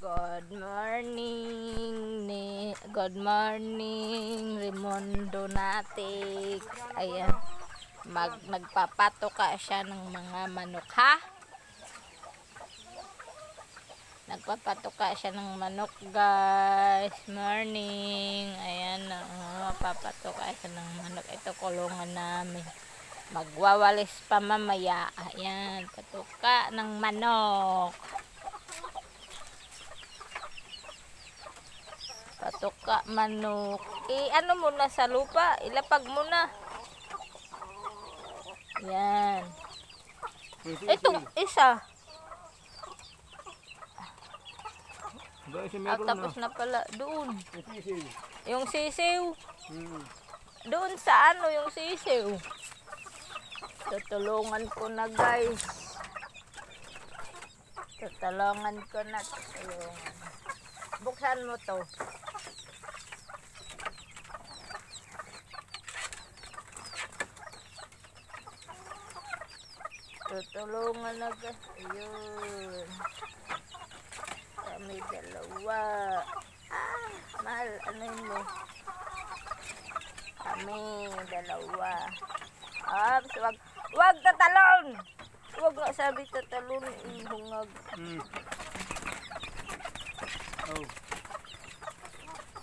Good morning, Raimundo Natik. Ayan. Nagpapatoka siya ng mga manok, ha? Nagpapatoka siya ng manok, guys. Morning. Ayan, papatoka siya ng manok. Ito kulungan namin. Magwawalis pa mamaya. Ayan, patuka ng manok. Patuka manok. Ano muna sa lupa, ilapag muna. Yan. Itong isa. Tapos na pala doon. Yung sisiw. Doon sa ano yung sisiw. Tutulungan ko na, guys. Tutulungan ko na. Buksan mo to. Tutulungan na, guys. Ayun. Kami dalawa. Mahal, ano yun mo? Kami dalawa. Wag tatalon! Wag nga sabi tatalon. Hungag. Oh.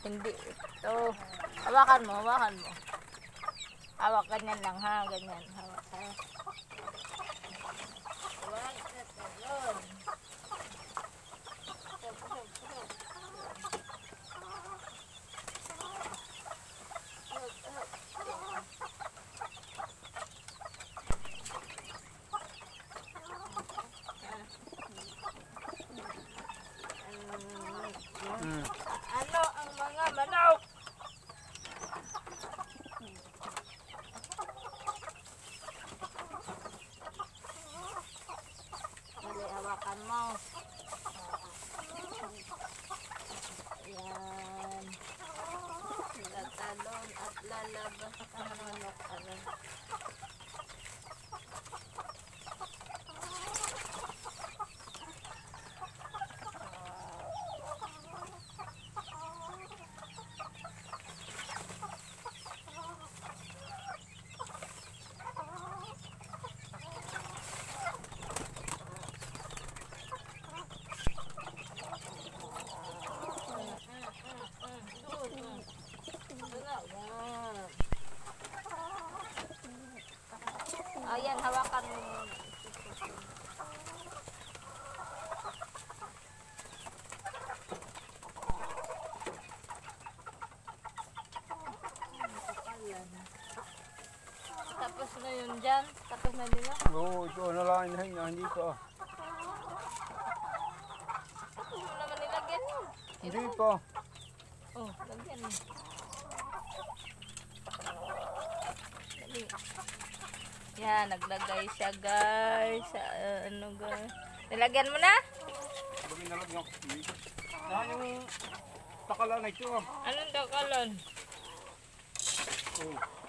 Hindi ito. Hawakan mo. Hawak ganyan lang, ha? Ganyan. Hawak, ha? Wag tatalon. Ano ang mga manok? Dali, hawakan mo. Ayan. Tatalon at lalabas ang manok. Ayan, hawakan mo. Tapos na yun dyan? Tapos na nila? Oo, ito na lang inahin dito. Tapos mo naman nilagyan yun. Hindi pa. Oh, lagyan mo. Dali. Yan, naglagay siya, guys. Ano, guys? Nilagyan mo na? Bagay nalagyan ko. Yung takalan na ito. Anong takalan? Oh.